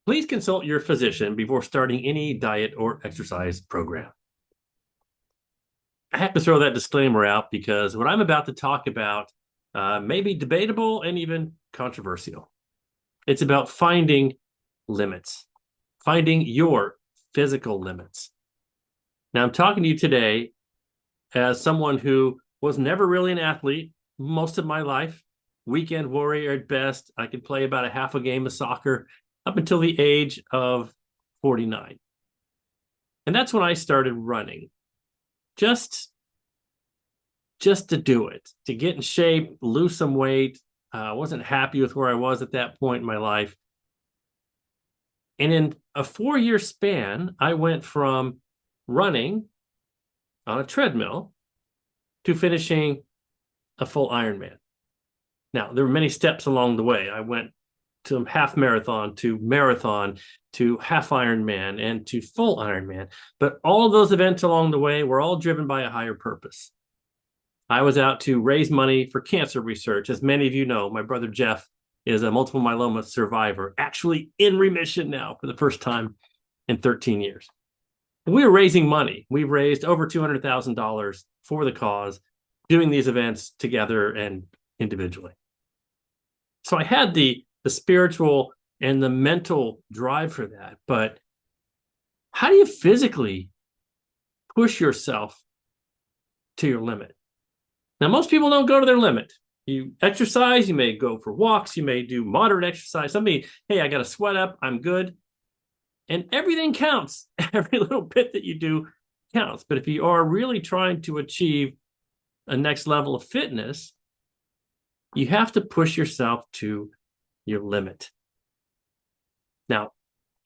Please consult your physician before starting any diet or exercise program. I have to throw that disclaimer out because what I'm about to talk about may be debatable and even controversial. It's about finding limits, finding your physical limits. Now, I'm talking to you today as someone who was never really an athlete most of my life, weekend warrior at best. I could play about a half a game of soccer up until the age of 49. And that's when I started running. Just to do it, to get in shape, lose some weight. I wasn't happy with where I was at that point in my life. And in a 4-year span, I went from running on a treadmill to finishing a full Ironman. Now, there were many steps along the way. I went to half marathon to half Ironman and to full Ironman. But all of those events along the way were all driven by a higher purpose. I was out to raise money for cancer research. As many of you know, my brother Jeff is a multiple myeloma survivor, actually in remission now for the first time in 13 years. And we were raising money. We've raised over $200,000 for the cause, doing these events together and individually. So I had the spiritual and the mental drive for that. But how do you physically push yourself to your limit? Now, most people don't go to their limit. You exercise, you may go for walks, you may do moderate exercise. Somebody, hey, I got to sweat up, I'm good. And everything counts. Every little bit that you do counts. But if you are really trying to achieve a next level of fitness, you have to push yourself to your limit. Now,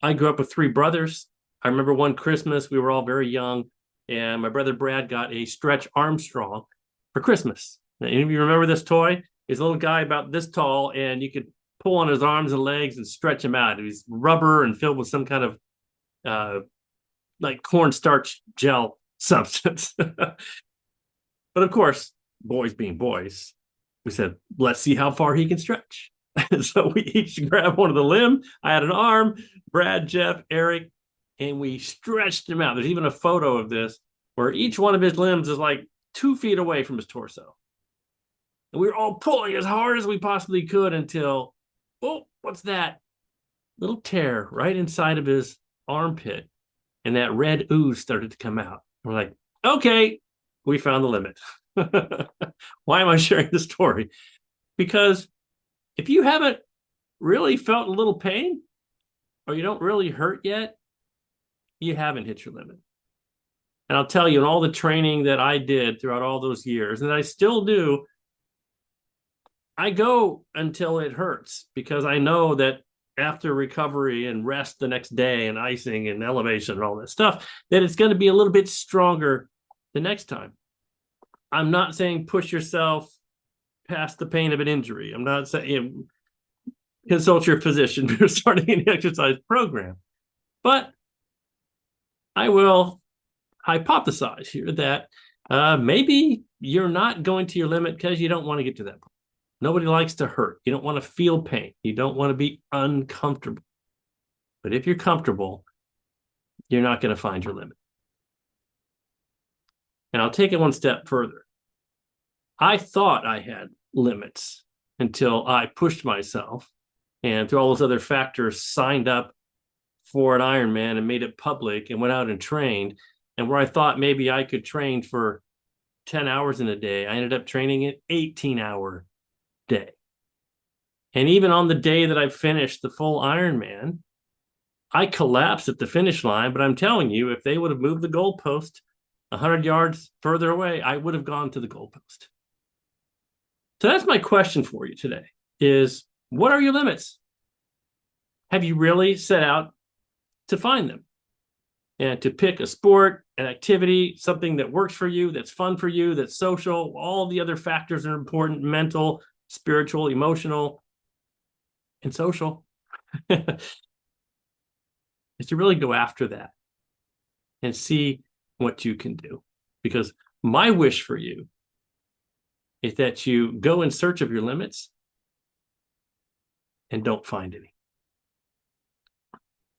I grew up with 3 brothers. I remember one Christmas, we were all very young, and my brother Brad got a Stretch Armstrong for Christmas. Now, any of you remember this toy? He's a little guy about this tall, and you could pull on his arms and legs and stretch him out. It was rubber and filled with some kind of like cornstarch gel substance. But of course, boys being boys, we said, let's see how far he can stretch. So we each grabbed one of the limb. I had an arm, Brad, Jeff, Eric, and we stretched him out. There's even a photo of this where each one of his limbs is like 2 feet away from his torso. And we were all pulling as hard as we possibly could until, oh, what's that? Little tear right inside of his armpit. And that red ooze started to come out. We're like, okay, we found the limit. Why am I sharing this story? Because if you haven't really felt a little pain or you don't really hurt yet, you haven't hit your limit. And I'll tell you, in all the training that I did throughout all those years, and I still do, I go until it hurts because I know that after recovery and rest the next day and icing and elevation and all that stuff, that it's going to be a little bit stronger the next time. I'm not saying push yourself past the pain of an injury. I'm not saying consult your physician before starting an exercise program. But I will hypothesize here that maybe you're not going to your limit because you don't want to get to that point. Nobody likes to hurt. You don't want to feel pain. You don't want to be uncomfortable. But if you're comfortable, you're not going to find your limit. And I'll take it one step further. I thought I had limits until I pushed myself and through all those other factors signed up for an Ironman and made it public and went out and trained. And where I thought maybe I could train for 10 hours in a day, I ended up training an 18-hour day. And even on the day that I finished the full Ironman, I collapsed at the finish line. But I'm telling you, if they would have moved the goalpost 100 yards further away, I would have gone to the goalpost. So that's my question for you today is, what are your limits? Have you really set out to find them and to pick a sport, an activity, something that works for you, that's fun for you, that's social? All the other factors are important: mental, spiritual, emotional, and social. Is to really go after that and see what you can do. Because my wish for you is that you go in search of your limits and don't find any.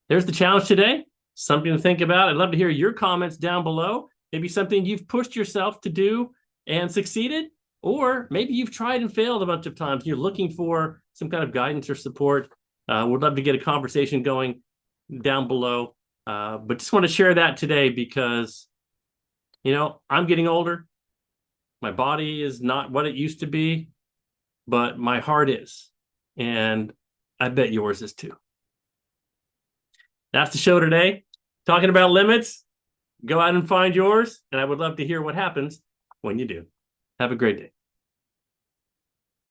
there's the challenge today. Something to think about. I'd love to hear your comments down below. Maybe something you've pushed yourself to do and succeeded, or maybe you've tried and failed a bunch of times. You're looking for some kind of guidance or support. Would love to get a conversation going down below. But just want to share that today because, I'm getting older. My body is not what it used to be, but my heart is. And I bet yours is too. That's the show today. Talking about limits. Go out and find yours. And I would love to hear what happens when you do. Have a great day.